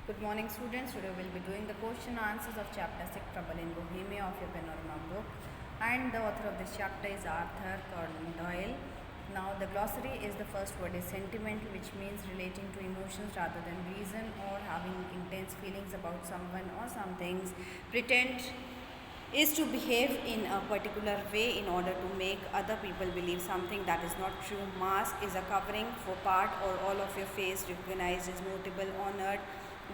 Good morning, students. Today we will be doing the question answers of chapter 6, Trouble in Bohemia, of your Panorama book. And the author of this chapter is Arthur Conan Doyle. Now, the glossary is the first word is sentiment, which means relating to emotions rather than reason or having intense feelings about someone or some things. Pretend is to behave in a particular way in order to make other people believe something that is not true. Mask is a covering for part or all of your face, recognized is notable, honored.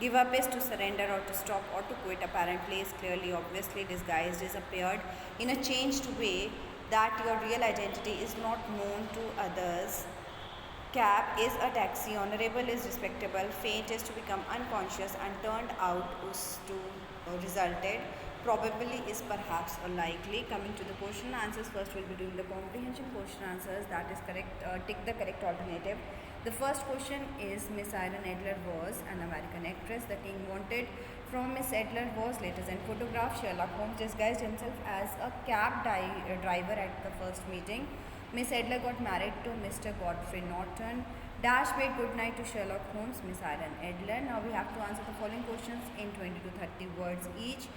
Give up is to surrender or to stop or to quit. Apparently is clearly, obviously. Disguised is appeared in a changed way that your real identity is not known to others. Cab is a taxi. Honorable is respectable. Faint is to become unconscious, and turned out is to resulted. Probably is perhaps or likely. Coming to the question answers, first we'll be doing the comprehension question answers. That is correct. Tick the correct alternative. The first question is Miss Irene Adler was an American actress. The king wanted from Miss Adler was letters and photographs. Sherlock Holmes disguised himself as a cab driver at the first meeting. Miss Adler got married to Mr. Godfrey Norton. Dash bade good night to Sherlock Holmes, Miss Irene Adler. Now we have to answer the following questions in 20 to 30 words each.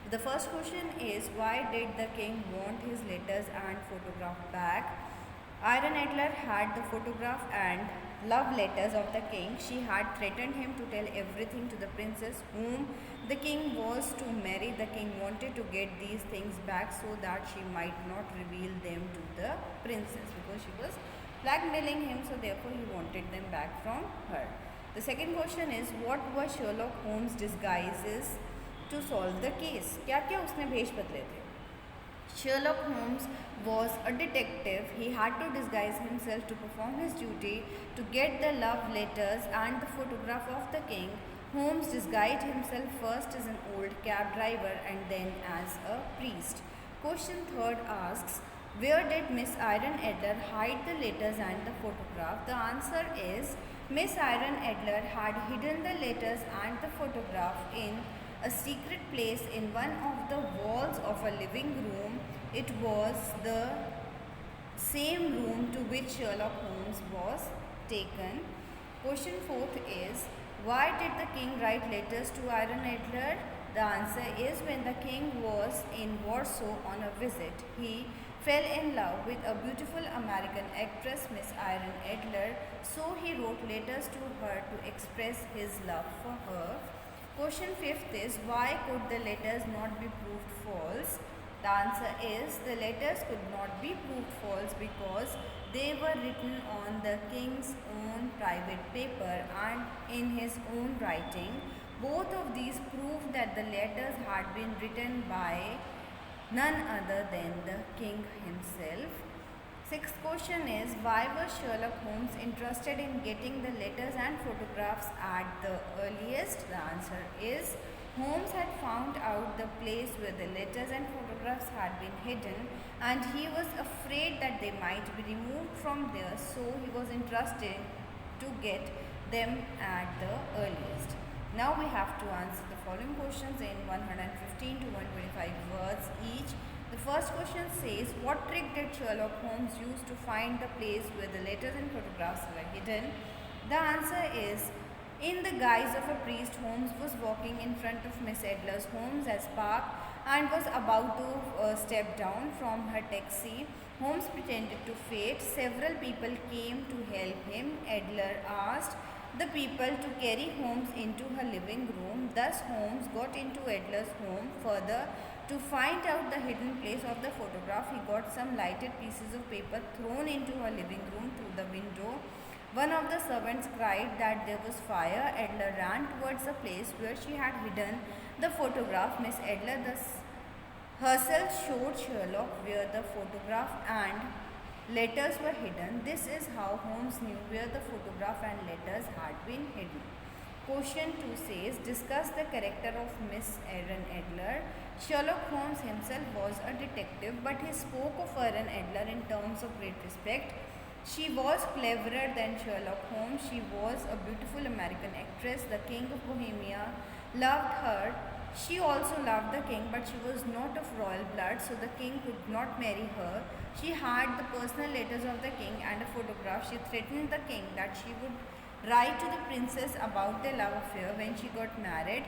The first question is, why did the king want his letters and photograph back? Irene Adler had the photograph and love letters of the king. She had threatened him to tell everything to the princess whom the king was to marry. The king wanted to get these things back so that she might not reveal them to the princess because she was blackmailing him, so therefore he wanted them back from her. The second question is, what were Sherlock Holmes' disguises to solve the case? क्या क्या उसने भेष बदले थे? Sherlock Holmes was a detective. He had to disguise himself to perform his duty to get the love letters and the photograph of the king. Holmes disguised himself first as an old cab driver and then as a priest. Question third asks, where did Miss Irene Adler hide the letters and the photograph? The answer is, Miss Irene Adler had hidden the letters and the photograph in a secret place in one of the walls of a living room. It was the same room to which Sherlock Holmes was taken. Question fourth is, why did the king write letters to Irene Adler? The answer is, when the king was in Warsaw on a visit, he fell in love with a beautiful American actress, Miss Irene Adler, so he wrote letters to her to express his love for her. Question fifth is, why could the letters not be proved false? The answer is, the letters could not be proved false because they were written on the king's own private paper and in his own writing. Both of these prove that the letters had been written by none other than the king himself. Sixth question is, why was Sherlock Holmes interested in getting the letters and photographs at the earliest? The answer is, Holmes had found out the place where the letters and photographs had been hidden and he was afraid that they might be removed from there, so he was interested to get them at the earliest. Now we have to answer the following questions in 115 to 125 words each. The first question says, what trick did Sherlock Holmes use to find the place where the letters and photographs were hidden? The answer is, in the guise of a priest, Holmes was walking in front of Miss Adler's home as Park and was about to step down from her taxi. Holmes pretended to faint. Several people came to help him. Adler asked the people to carry Holmes into her living room. Thus Holmes got into Adler's home. Further, to find out the hidden place of the photograph, he got some lighted pieces of paper thrown into her living room through the window. One of the servants cried that there was fire. Adler ran towards the place where she had hidden the photograph. Miss Adler thus herself showed Sherlock where the photograph and letters were hidden. This is how Holmes knew where the photograph and letters had been hidden. Question 2 says, discuss the character of Miss Irene Adler. Sherlock Holmes himself was a detective, but he spoke of Irene Adler in terms of great respect. She was cleverer than Sherlock Holmes. She was a beautiful American actress. The King of Bohemia loved her. She also loved the king, but she was not of royal blood, so the king could not marry her. She had the personal letters of the king and a photograph. She threatened the king that she would write to the princess about their love affair when she got married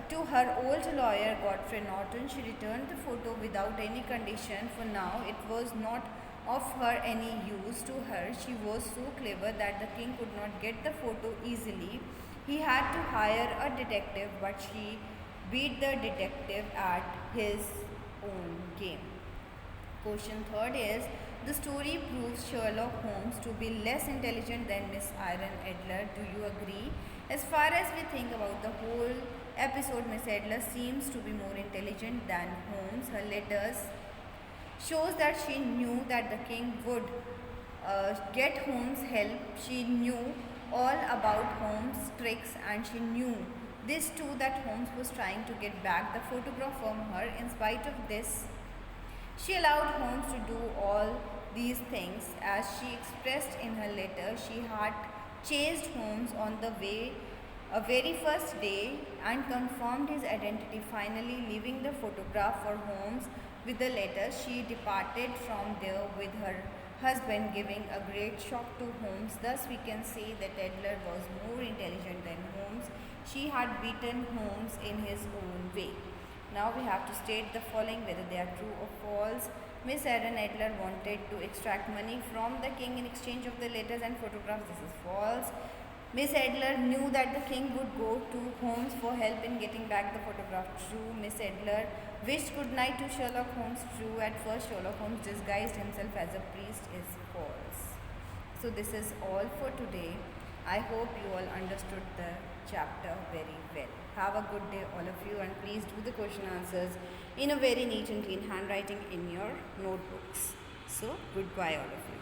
to her old lawyer Godfrey Norton. She returned the photo without any condition, for now it was not of her any use to her. She was so clever that the king could not get the photo easily. He had to hire a detective, but she beat the detective at his own game. Question third is, the story proves Sherlock Holmes to be less intelligent than Miss Irene Adler. Do you agree? As far as we think about the whole episode, Miss Adler seems to be more intelligent than Holmes. Her letters shows that she knew that the king would get Holmes' help. She knew all about Holmes' tricks, and she knew this too, that Holmes was trying to get back the photograph from her. In spite of this, she allowed Holmes to do all these things. As she expressed in her letter, she had chased Holmes on the way a very first day and confirmed his identity. Finally, leaving the photograph for Holmes with the letter, she departed from there with her husband, giving a great shock to Holmes. Thus, we can say that Adler was more intelligent than Holmes. She had beaten Holmes in his own way. Now we have to state the following whether they are true or false. Miss Irene Adler wanted to extract money from the king in exchange of the letters and photographs. This is false. Miss Adler knew that the king would go to Holmes for help in getting back the photograph. True. Miss Adler wished good night to Sherlock Holmes. True. At first, Sherlock Holmes disguised himself as a priest. Is false. So this is all for today. I hope you all understood the chapter very well. Have a good day, all of you, and please do the question answers in a very neat and clean handwriting in your notebooks. So, goodbye, all of you.